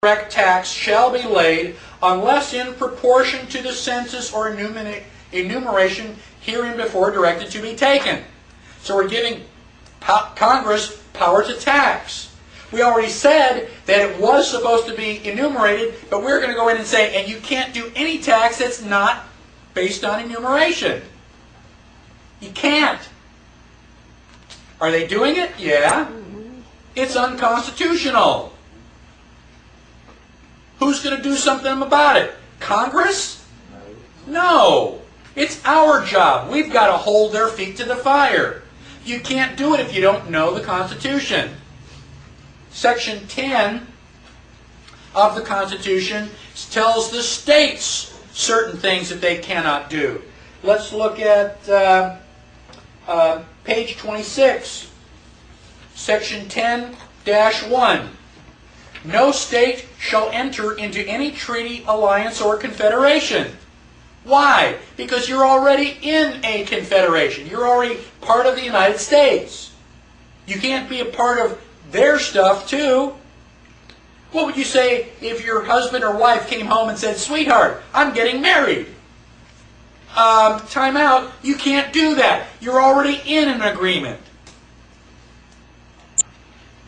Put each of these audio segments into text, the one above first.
direct tax shall be laid unless in proportion to the census or enumeration hereinbefore directed to be taken. So we're giving Congress power to tax. We already said that it was supposed to be enumerated, but we're going to go in and say, and you can't do any tax that's not based on enumeration. You can't. Are they doing it? Yeah. It's unconstitutional. Who's going to do something about it? Congress? No. It's our job. We've got to hold their feet to the fire. You can't do it if you don't know the Constitution. Section 10 of the Constitution tells the states certain things that they cannot do. Let's look at page 26, section 10-1. No state shall enter into any treaty, alliance, or confederation. Why? Because you're already in a confederation. You're already part of the United States. You can't be a part of their stuff too. What would you say if your husband or wife came home and said, "Sweetheart, I'm getting married"? Time out. You can't do that. You're already in an agreement.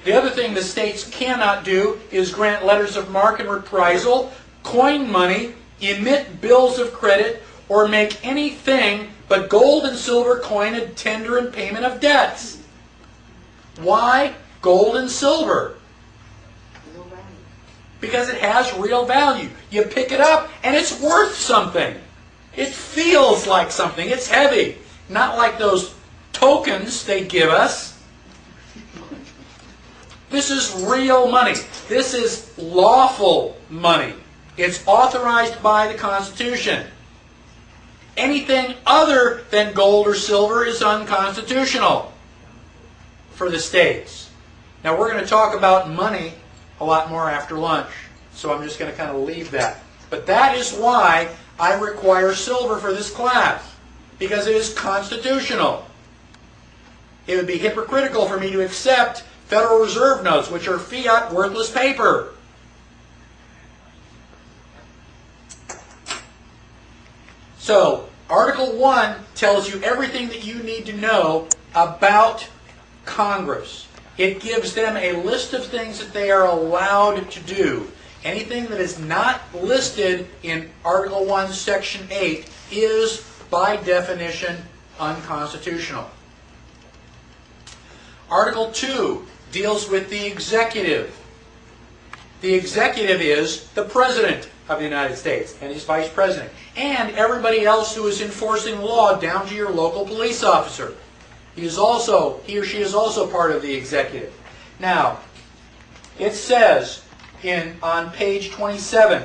The other thing the states cannot do is grant letters of marque and reprisal, coin money, emit bills of credit, or make anything but gold and silver coined tender in payment of debts. Why gold and silver? Because it has real value. You pick it up and it's worth something. It feels like something. It's heavy. Not like those tokens they give us. This is real money. This is lawful money. It's authorized by the Constitution. Anything other than gold or silver is unconstitutional for the states. Now we're going to talk about money a lot more after lunch, so I'm just going to kind of leave that. But that is why I require silver for this class, because it is constitutional. It would be hypocritical for me to accept Federal Reserve notes, which are fiat, worthless paper. So, Article 1 tells you everything that you need to know about Congress. It gives them a list of things that they are allowed to do. Anything that is not listed in Article 1, Section 8 is, by definition, unconstitutional. Article 2 deals with the executive. The executive is the President of the United States and his Vice President, and everybody else who is enforcing law down to your local police officer. He or she is also part of the executive. Now, it says on page 27,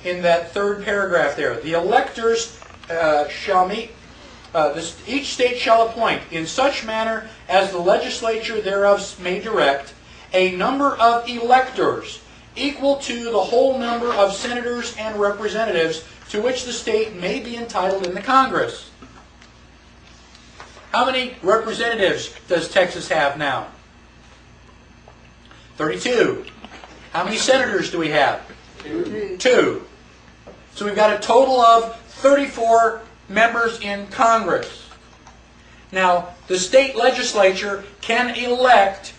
in that third paragraph there, the electors shall meet, each state shall appoint, in such manner as the legislature thereof may direct, a number of electors equal to the whole number of senators and representatives to which the state may be entitled in the Congress. How many representatives does Texas have now? 32. How many senators do we have? 2. So we've got a total of 34 members in Congress. Now, the state legislature can elect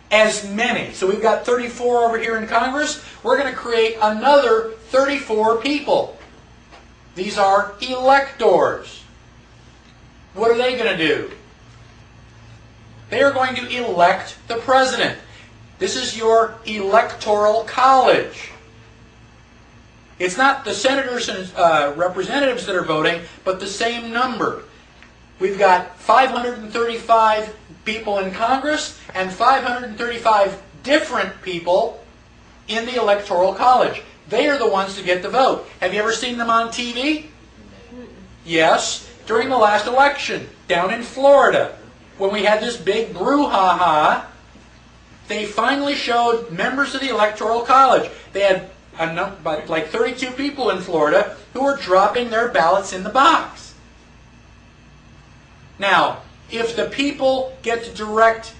as many. So we've got 34 over here in Congress. We're going to create another 34 people. These are electors. What are they going to do? They are going to elect the president. This is your electoral college. It's not the senators and representatives that are voting, but the same number. We've got 535 people in Congress and 535 different people in the electoral college. They are the ones to get the vote. Have you ever seen them on TV? Yes. During the last election down in Florida, when we had this big brouhaha, they finally showed members of the Electoral College. They had like 32 people in Florida who were dropping their ballots in the box. Now, if the people get to direct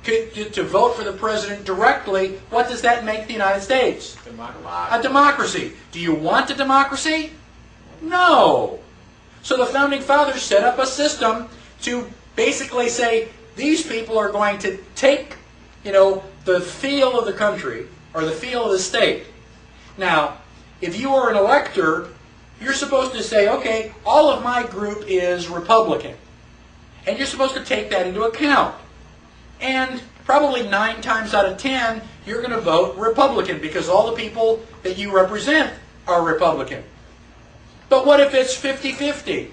to vote for the president directly, what does that make the United States? A democracy. Do you want a democracy? No. So the Founding Fathers set up a system to basically say, these people are going to take, the feel of the country, or the feel of the state. Now, if you are an elector, you're supposed to say, okay, all of my group is Republican. And you're supposed to take that into account. And probably 9 times out of 10, you're going to vote Republican because all the people that you represent are Republican. But what if it's 50-50?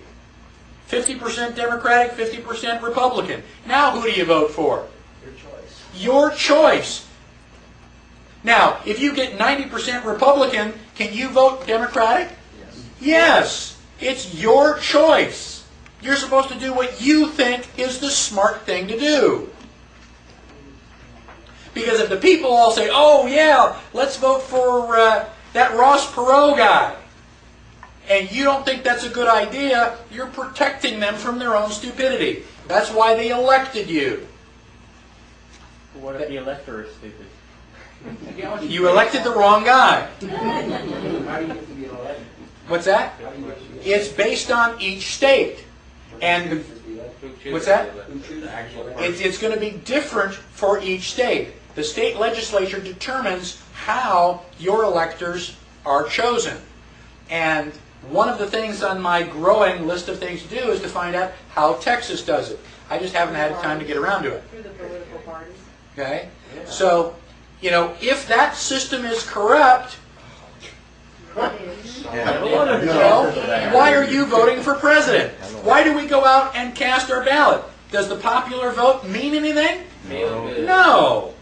50% Democratic, 50% Republican. Now who do you vote for? Your choice. Your choice. Now, if you get 90% Republican, can you vote Democratic? Yes. Yes. It's your choice. You're supposed to do what you think is the smart thing to do. Because if the people all say, oh yeah, let's vote for that Ross Perot guy, and you don't think that's a good idea, you're protecting them from their own stupidity. That's why they elected you. What if the elector is stupid? You elected the wrong guy. How do you get to be elected? What's that? How do you get to be It's based on each state. And what's that? It's going to be different for each state. The state legislature determines how your electors are chosen. And one of the things on my growing list of things to do is to find out how Texas does it. I just haven't had time to get around to it. Through the political parties. Okay? So, if that system is corrupt, well, why are you voting for president? Why do we go out and cast our ballot? Does the popular vote mean anything? No.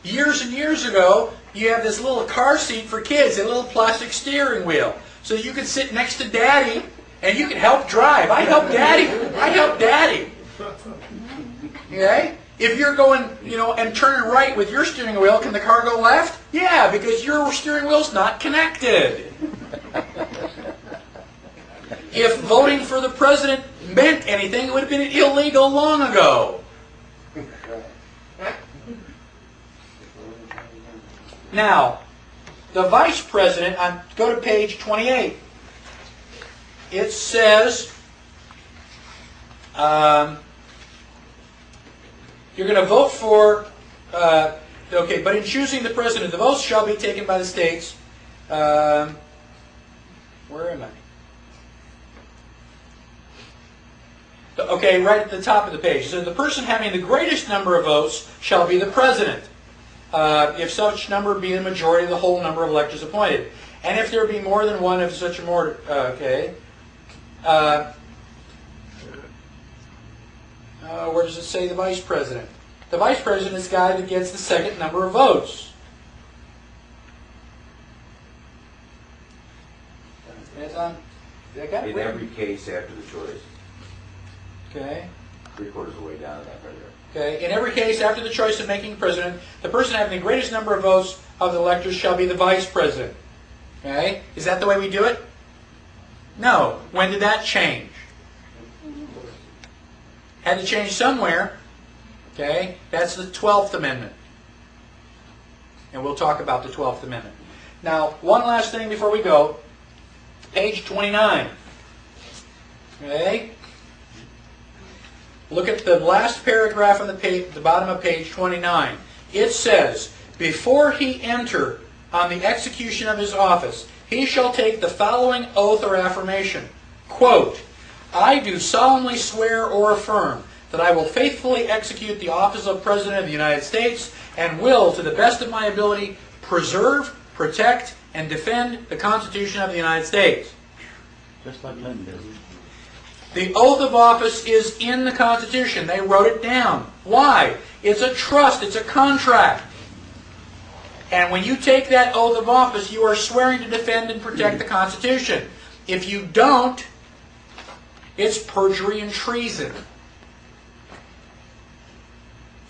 Years and years ago, you have this little car seat for kids, a little plastic steering wheel, so you could sit next to Daddy and you could help drive. I help Daddy. I help Daddy. Okay? If you're going, and turning right with your steering wheel, can the car go left? Yeah, because your steering wheel's not connected. If voting for the president meant anything, it would have been illegal long ago. Now, the vice president, go to page 28. It says, you're going to vote for, okay, but in choosing the president, the votes shall be taken by the states. Where am I? Okay, right at the top of the page. So the person having the greatest number of votes shall be the president, if such number be the majority of the whole number of electors appointed. And if there be more than one of such a more, okay. Where does it say the vice president? The vice president is the guy that gets the second number of votes. In every case after the choice. Okay. 3/4 of the way down that paragraph. Okay. In every case after the choice of making president, the person having the greatest number of votes of the electors shall be the vice president. Okay. Is that the way we do it? No. When did that change? Had to change somewhere. Okay. That's the 12th Amendment. And we'll talk about the 12th Amendment. Now, one last thing before we go. Page 29. Okay. Look at the last paragraph on the page, the bottom of page 29. It says, before he enter on the execution of his office, he shall take the following oath or affirmation. Quote, I do solemnly swear or affirm that I will faithfully execute the office of President of the United States and will, to the best of my ability, preserve, protect, and defend the Constitution of the United States. Just like Clinton did. The oath of office is in the Constitution. They wrote it down. Why? It's a trust. It's a contract. And when you take that oath of office, you are swearing to defend and protect the Constitution. If you don't, it's perjury and treason.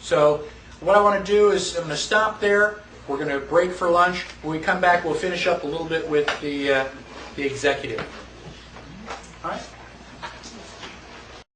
So what I want to do is I'm going to stop there. We're going to break for lunch. When we come back, we'll finish up a little bit with the executive. All right?